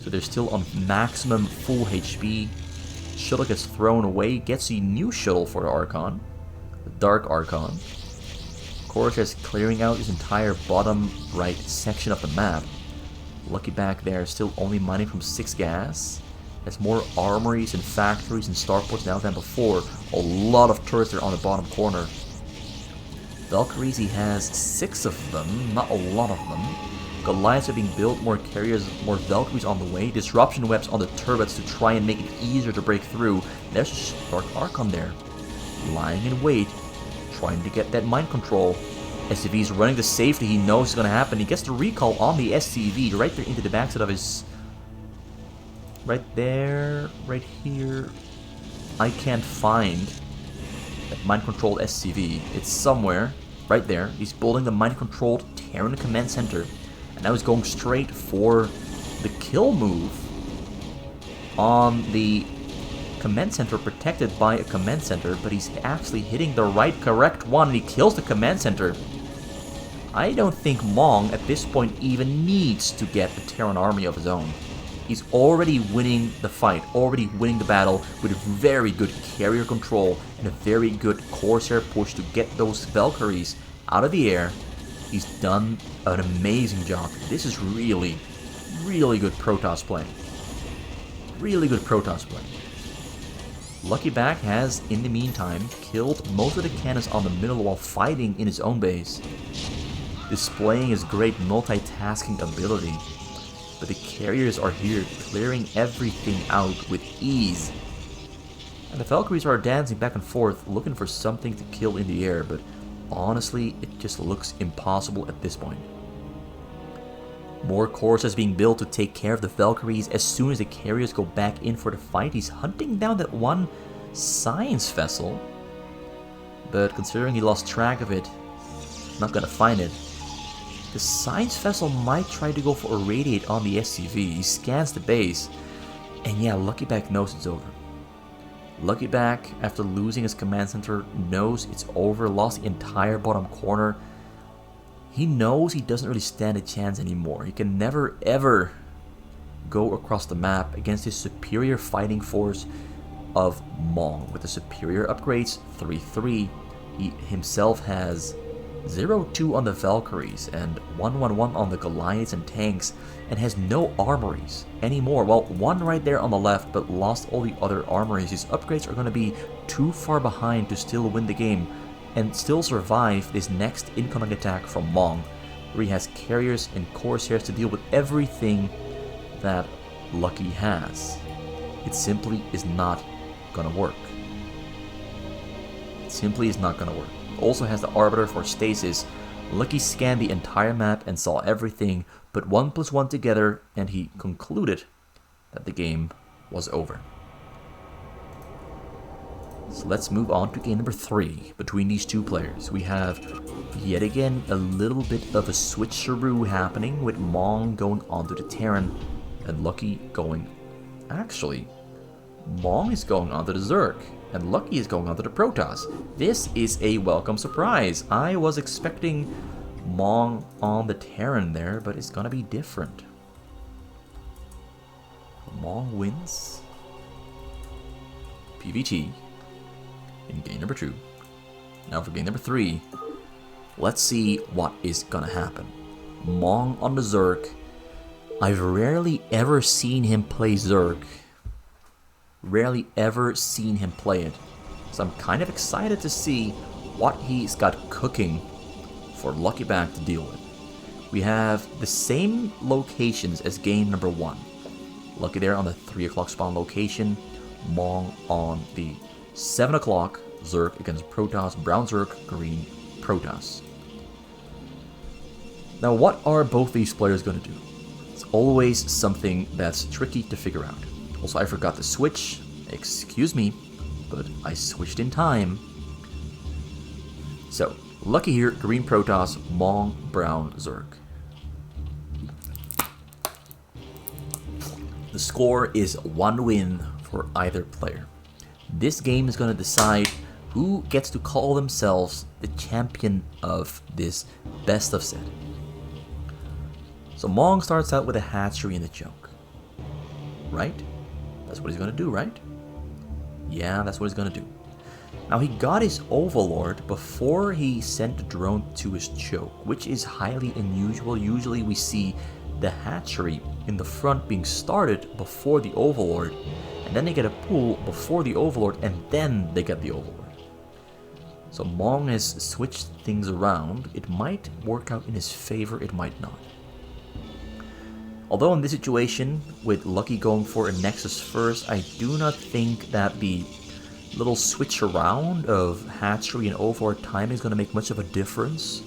so they're still on maximum full HP. Shuttle gets thrown away, gets a new shuttle for the Archon, the Dark Archon. Corsair's clearing out his entire bottom right section of the map. Lucky back there, still only mining from 6 gas. Has more armories and factories and starports now than before. A lot of turrets there on the bottom corner. Valkyries, he has 6 of them, not a lot of them. Goliaths are being built, more carriers, more Valkyries on the way. Disruption webs on the turrets to try and make it easier to break through. There's a Dark Archon there, lying in wait, trying to get that mind control. SCV's running the safety he knows is going to happen. He gets the recall on the SCV right there into the backside of his... Right there, right here. I can't find that mind-controlled SCV. It's somewhere, right there. He's building the mind-controlled Terran command center. And now he's going straight for the kill move on the command center, protected by a command center, but he's actually hitting the right correct one, and he kills the command center. I don't think Mong at this point even needs to get a Terran army of his own. He's already winning the fight, already winning the battle with a very good carrier control and a very good Corsair push to get those Valkyries out of the air. He's done an amazing job. This is really good Protoss play. Really good Protoss play. Lucky Back has, in the meantime, killed most of the cannons on the middle while fighting in his own base, displaying his great multitasking ability. But the carriers are here, clearing everything out with ease. And the Valkyries are dancing back and forth, looking for something to kill in the air, but honestly, it just looks impossible at this point. More Corsairs being built to take care of the Valkyries. As soon as the carriers go back in for the fight, he's hunting down that one science vessel. But considering he lost track of it, not gonna find it. The science vessel might try to go for a radiate on the SCV. He scans the base, and yeah, Lucky Back knows it's over. Lucky Back, after losing his command center, knows it's over, lost the entire bottom corner. He knows he doesn't really stand a chance anymore. He can never ever go across the map against his superior fighting force of Mong. With the superior upgrades, 3-3, he himself has 0-2 on the Valkyries and 1-1-1 on the Goliaths and tanks, and has no armories anymore. Well, one right there on the left, but lost all the other armories. His upgrades are going to be too far behind to still win the game and still survive this next incoming attack from Mong, where he has carriers and Corsairs to deal with everything that Lucky has. It simply is not going to work. It simply is not going to work. Also has the Arbiter for stasis. Lucky scanned the entire map and saw everything, put 1 + 1 together, and he concluded that the game was over. So let's move on to game number 3 between these two players. We have yet again a little bit of a switcheroo happening, with Mong going onto the Terran and Lucky going... Actually, Mong is going onto the Zerg, and Lucky is going onto the Protoss. This is a welcome surprise. I was expecting Mong on the Terran there, but it's gonna be different. Mong wins PvT in game number 2. Now for game number 3, let's see what is gonna happen. Mong on the Zerg. I've rarely ever seen him play Zerg. Rarely ever seen him play it. So I'm kind of excited to see what he's got cooking for Lucky Back to deal with. We have the same locations as game number 1. Lucky there on the 3 o'clock spawn location. Mong on the 7 o'clock Zerg against Protoss. Brown Zerg, green Protoss. Now, what are both these players going to do? It's always something that's tricky to figure out. Also, I forgot to switch. Excuse me, but I switched in time. So, Lucky here, green Protoss, Mong, brown Zerg. The score is 1 win for either player. This game is going to decide who gets to call themselves the champion of this best of set. So Mong starts out with a hatchery and a choke. Right? That's what he's going to do, right? Yeah, that's what he's going to do. Now he got his Overlord before he sent the drone to his choke, which is highly unusual. Usually we see the hatchery in the front being started before the Overlord, and then they get a pull before the Overlord, and then they get the Overlord. So Mong has switched things around. It might work out in his favor, it might not. Although in this situation, with Lucky going for a Nexus first, I do not think that the little switch around of hatchery and Overlord timing is going to make much of a difference,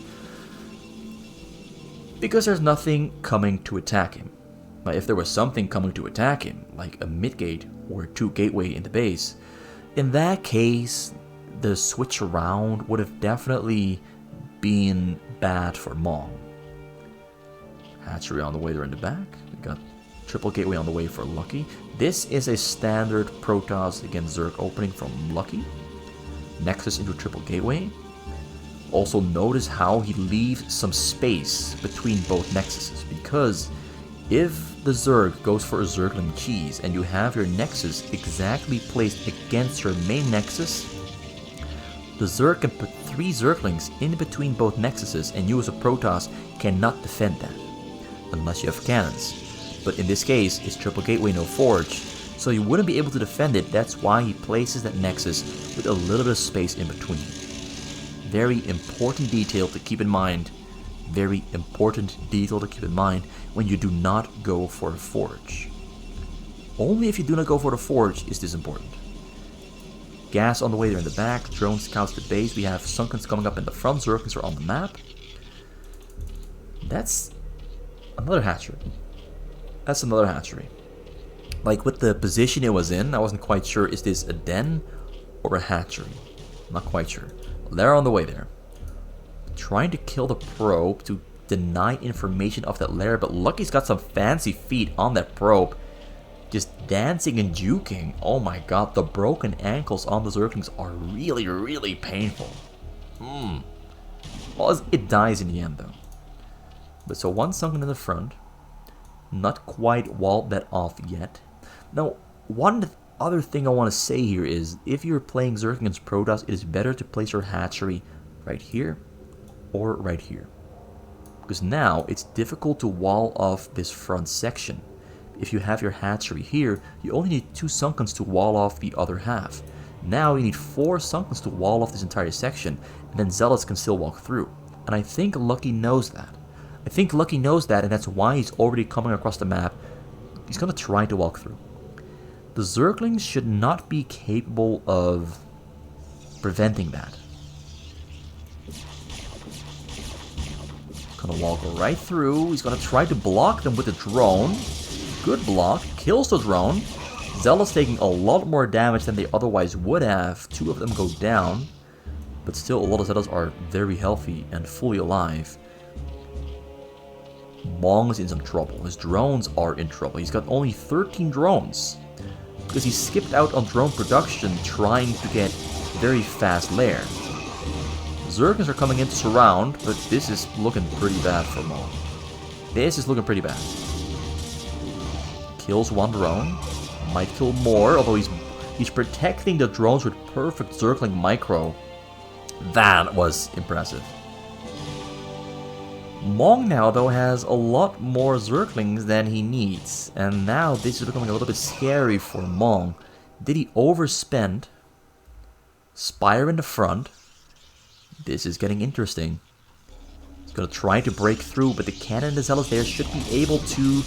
because there's nothing coming to attack him. Now, if there was something coming to attack him, like a mid-gate or a 2 gateway in the base, in that case, the switch around would have definitely been bad for Mong. Hatchery on the way there in the back. We got triple gateway on the way for Lucky. This is a standard Protoss against Zerg opening from Lucky. Nexus into triple gateway. Also notice how he leaves some space between both Nexuses, because if the Zerg goes for a Zergling cheese and you have your Nexus exactly placed against your main Nexus, the Zerg can put 3 Zerglings in between both Nexuses, and you as a Protoss cannot defend that, unless you have cannons. But in this case, it's triple gateway, no forge, so you wouldn't be able to defend it. That's why he places that Nexus with a little bit of space in between. Very important detail to keep in mind. Very important detail to keep in mind when you do not go for a forge. Only if you do not go for the forge is this important. Gas on the way there in the back. Drone scouts the base. We have Sunkens coming up in the front. Zerglings are on the map. That's another hatchery. That's another hatchery. Like with the position it was in, I wasn't quite sure, is this a den or a hatchery? I'm not quite sure. They're on the way there. Trying to kill the probe to deny information of that lair, but Lucky's got some fancy feet on that probe. Just dancing and juking. Oh my god, the broken ankles on the Zerglings are really, really painful. Well, it dies in the end though. But so one sunken in the front. Not quite walled that off yet. Now, one other thing I want to say here is, if you're playing Zerg against Protoss, it is better to place your hatchery right here or right here. Because now it's difficult to wall off this front section. If you have your hatchery here, you only need 2 Sunkens to wall off the other half. Now you need 4 Sunkens to wall off this entire section, and then Zealots can still walk through. And I think Lucky knows that. And that's why he's already coming across the map. He's going to try to walk through. The Zerglings should not be capable of preventing that. Gonna walk right through. He's gonna try to block them with a drone. Good block. Kills the drone. Zealot's taking a lot more damage than they otherwise would have. 2 of them go down. But still, a lot of Zealots are very healthy and fully alive. Mong is in some trouble. His drones are in trouble. He's got only 13 drones, because he skipped out on drone production trying to get very fast lair. Zerglings are coming in to surround, but this is looking pretty bad for Mong. This is looking pretty bad. Kills 1 drone. Might kill more, although he's protecting the drones with perfect Zergling micro. That was impressive. Mong now, though, has a lot more Zerglings than he needs, and now this is becoming a little bit scary for Mong. Did he overspend? Spire in the front. This is getting interesting. He's going to try to break through, but the cannon and the Zealots there should be able to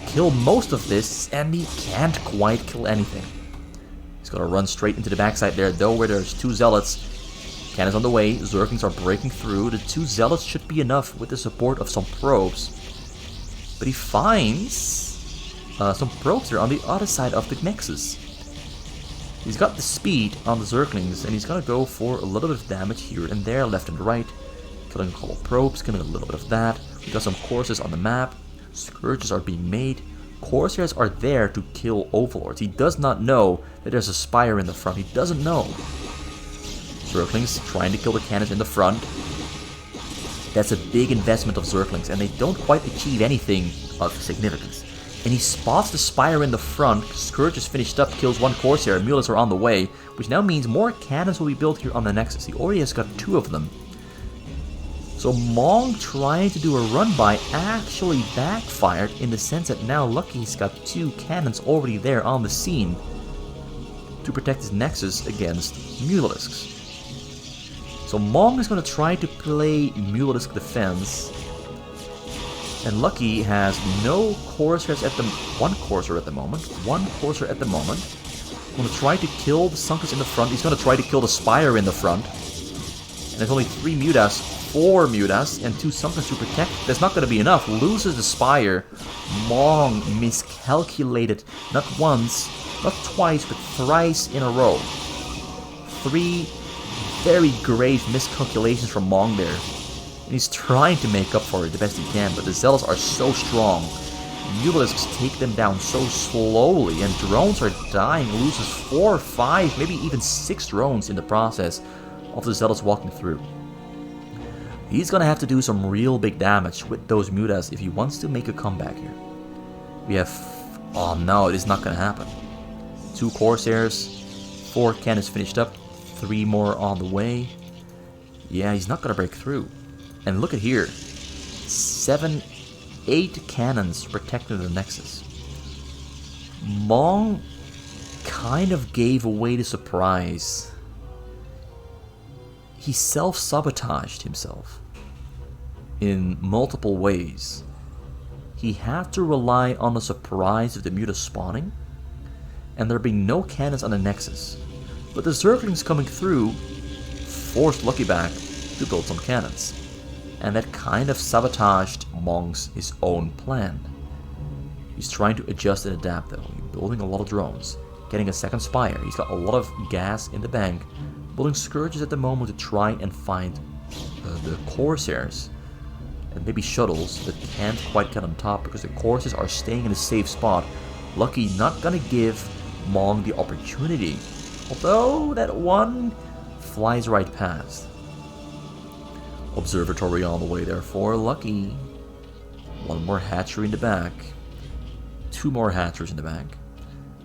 kill most of this, and he can't quite kill anything. He's going to run straight into the backside there, though, where there's 2 Zealots. Cannons on the way, Zerglings are breaking through, the 2 Zealots should be enough with the support of some probes. But he finds some probes there on the other side of the Nexus. He's got the speed on the Zerglings, and he's gonna go for a little bit of damage here and there, left and right. Killing a couple of probes, killing a little bit of that. We got some Corsairs on the map. Scourges are being made. Corsairs are there to kill Overlords. He does not know that there's a Spire in the front. He doesn't know. Zerglings trying to kill the cannons in the front. That's a big investment of Zerglings, and they don't quite achieve anything of significance. And he spots the Spire in the front. Scourge is finished up, kills 1 Corsair. Mules are on the way, which now means more cannons will be built here on the Nexus. He already has got 2 of them. So Mong trying to do a run-by actually backfired in the sense that now Lucky's got 2 cannons already there on the scene to protect his Nexus against Mulisks. So Mong is going to try to play Mulisk defense. And Lucky has no Corsairs at the... 1 Corsair at the moment. 1 Corsair at the moment. Going to try to kill the Sunkus in the front. He's going to try to kill the Spire in the front. And there's only 3 Mutas, 4 Mutas, and 2 Sunkus to protect. That's not going to be enough. Loses the Spire. Mong miscalculated not once, not twice, but thrice in a row. 3 very grave miscalculations from Mong there. And he's trying to make up for it the best he can, but the Zealots are so strong. Mulisks take them down so slowly, and drones are dying. Loses 4, 5, maybe even 6 drones in the process of the Zealots walking through. He's gonna have to do some real big damage with those Mutas if he wants to make a comeback here. We have... oh no, it is not gonna happen. 2 Corsairs, 4 cannons finished up, 3 more on the way. Yeah, he's not gonna break through. And look at here. 7, 8 cannons protecting the Nexus. Mong kind of gave away the surprise. He self-sabotaged himself in multiple ways. He had to rely on the surprise of the Muta spawning, and there being no cannons on the Nexus. But the Zerglings coming through forced Lucky back to build some cannons. And that kind of sabotaged Mong's his own plan. He's trying to adjust and adapt though. He's building a lot of drones, getting a 2nd Spire. He's got a lot of gas in the bank, building Scourges at the moment to try and find the Corsairs. And maybe shuttles that can't quite get on top because the Corsairs are staying in a safe spot. Lucky not gonna give Mong the opportunity. Although that one flies right past. Observatory on the way there for Lucky. 1 more hatchery in the back. 2 more hatcheries in the back.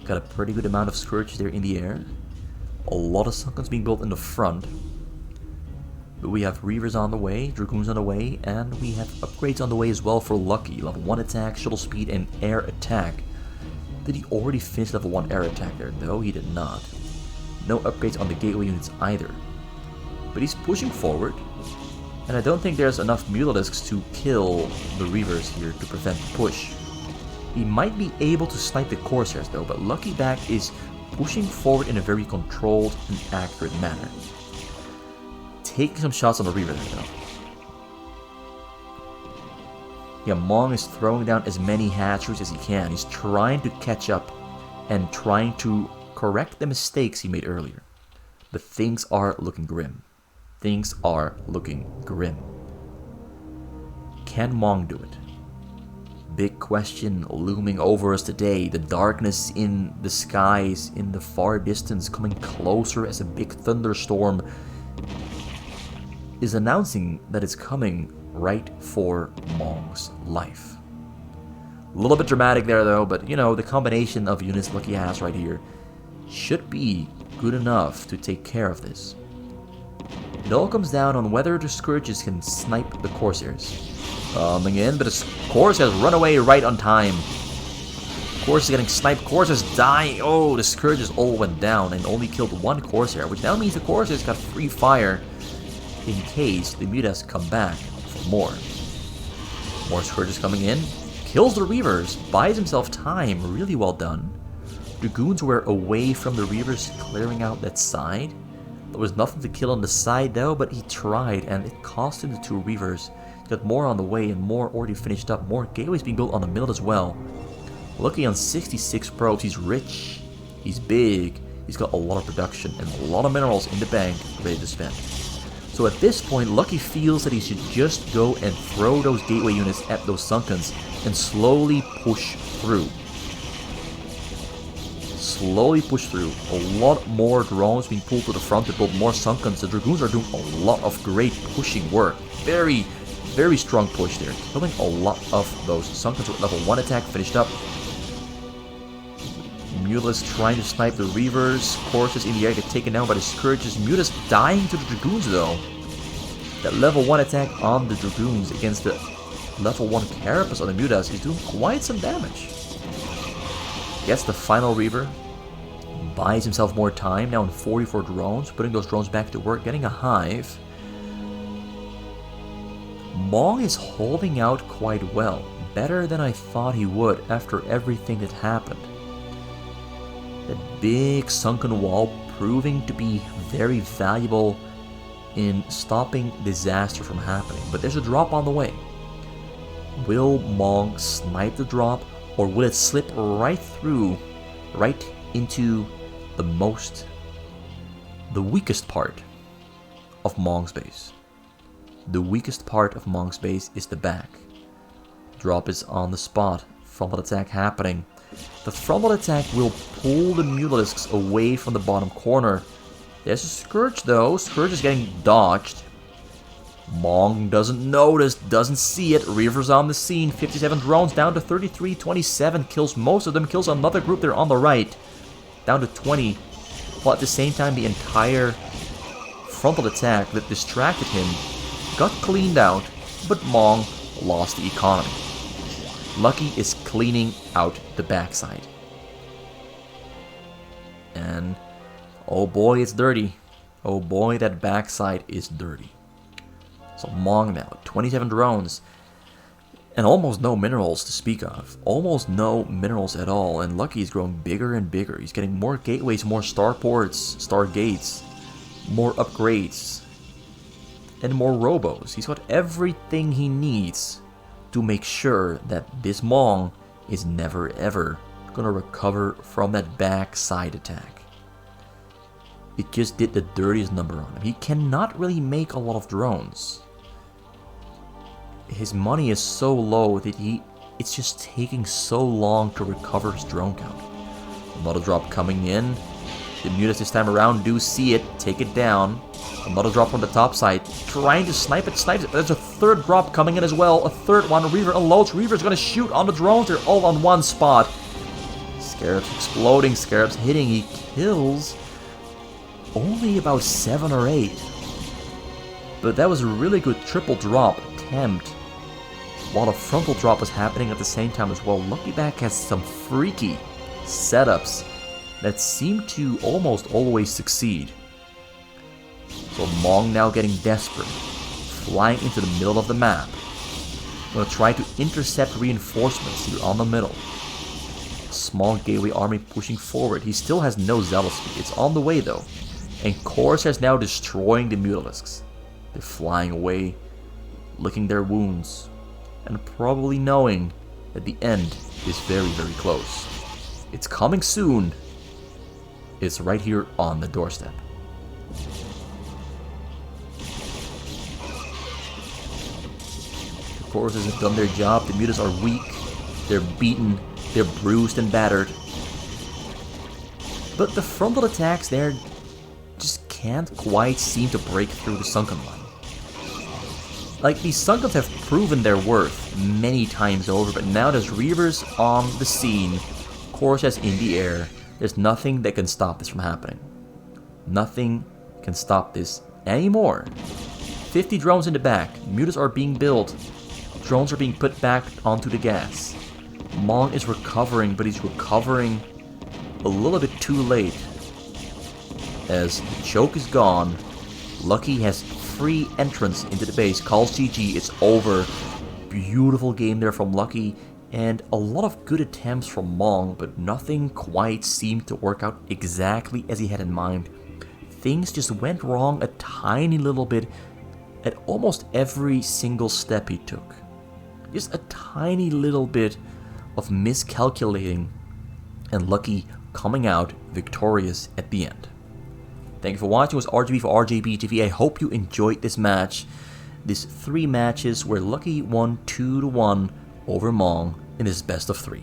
Got a pretty good amount of Scourge there in the air. A lot of Sunkuns being built in the front. But we have Reavers on the way, Dragoons on the way, and we have upgrades on the way as well for Lucky. Level 1 attack, shuttle speed, and air attack. Did he already finish level 1 air attack there? No, he did not. No upgrades on the gateway units either. But he's pushing forward. And I don't think there's enough Mulisks to kill the Reavers here to prevent the push. He might be able to snipe the Corsairs though, but Lucky Back is pushing forward in a very controlled and accurate manner. Taking some shots on the Reaver there though. Yeah, Mong is throwing down as many hatcheries as he can. He's trying to catch up and trying to correct the mistakes he made earlier. But things are looking grim. Things are looking grim. Can Mong do it? Big question looming over us today. The darkness in the skies in the far distance coming closer as a big thunderstorm is announcing that it's coming right for Mong's life. A little bit dramatic there though, but you know, the combination of units Lucky has right here should be good enough to take care of this. It all comes down on whether the Scourges can snipe the Corsairs. Coming in, but the Corsairs run away right on time. Corsairs getting sniped, Corsairs dying. Oh, the Scourges all went down and only killed 1 Corsair, which now means the Corsairs got free fire in case the Mutas come back for more. More Scourges coming in. Kills the Reavers, buys himself time, really well done. Dragoons were away from the Reavers, clearing out that side. There was nothing to kill on the side though, but he tried, and it cost him the 2 Reavers. He got more on the way and more already finished up. More gateways being built on the middle as well. Lucky on 66 probes. He's rich, he's big, he's got a lot of production and a lot of minerals in the bank ready to spend. So at this point, Lucky feels that he should just go and throw those gateway units at those Sunkens and slowly push through. Slowly push through. A lot more drones being pulled to the front to build more Sunkens. The Dragoons are doing a lot of great pushing work. Very, very strong push there. Killing a lot of those Sunkens with level 1 attack finished up. Mutas trying to snipe the Reavers. Courses in the air get taken down by the Scourges. Mutas dying to the Dragoons though. That level 1 attack on the Dragoons against the level 1 Carapace on the Mutas is doing quite some damage. Gets the final Reaver. Buys himself more time, now in 44 drones. Putting those drones back to work, getting a hive. Mong is holding out quite well. Better than I thought he would after everything that happened. That big sunken wall proving to be very valuable in stopping disaster from happening. But there's a drop on the way. Will Mong snipe the drop, or will it slip right through, right into the weakest part of Mong's base? The weakest part of Mong's base is the back. Drop is on the spot. Frontal attack happening. The frontal attack will pull the Mutalisks away from the bottom corner. There's a Scourge though. Scourge is getting dodged. Mong doesn't notice, doesn't see it. Reavers on the scene. 57 drones down to 33. 27 kills most of them. Kills another group there on the right. Down to 20. While at the same time the entire frontal attack that distracted him got cleaned out. But Mong lost the economy. Lucky is cleaning out the backside. And oh boy, it's dirty. Oh boy, that backside is dirty. So Mong now, 27 drones. And almost no minerals to speak of. Almost no minerals at all. And Lucky is growing bigger and bigger. He's getting more gateways, more starports, stargates, more upgrades, and more robos. He's got everything he needs to make sure that this Mong is never ever gonna recover from that backside attack. It just did the dirtiest number on him. He cannot really make a lot of drones. His money is so low that it's just taking so long to recover his drone count. Another drop coming in. The Mutas this time around do see it, take it down. Another drop from the top side, trying to snipe it, snipes it. But there's a third drop coming in as well. A third one, Reaver unloads. Reaver's gonna shoot on the drones. They're all on one spot. Scarabs exploding, Scarabs hitting. He kills only about 7 or 8. But that was a really good triple drop attempt. While the frontal drop was happening at the same time as well. Lucky Back has some freaky setups that seem to almost always succeed. So Mong now getting desperate, flying into the middle of the map. Gonna try to intercept reinforcements here on the middle. Small gateway army pushing forward. He still has no zealousy. It's on the way though. And Corsairs now destroying the Mutalisks. They're flying away, licking their wounds, and probably knowing that the end is very, very close. It's coming soon. It's right here on the doorstep. The Corsairs have done their job. The Mutas are weak. They're beaten. They're bruised and battered. But the frontal attacks there just can't quite seem to break through the sunken line. Like, these Sunkens have proven their worth many times over, but now there's Reavers on the scene, Corsairs in the air. There's nothing that can stop this from happening. Nothing can stop this anymore. 50 drones in the back. Mutas are being built. Drones are being put back onto the gas. Mong is recovering, but he's recovering a little bit too late. As the choke is gone, Lucky has free entrance into the base. Calls GG, it's over. Beautiful game there from Lucky, and a lot of good attempts from Mong, but nothing quite seemed to work out exactly as he had in mind. things just went wrong a tiny little bit at almost every single step he took. Just a tiny little bit of miscalculating, and Lucky coming out victorious at the end. Thank you for watching. It was RGB for RJB TV. I hope you enjoyed this match. These 3 matches where Lucky won 2-1 over Mong in his best of 3.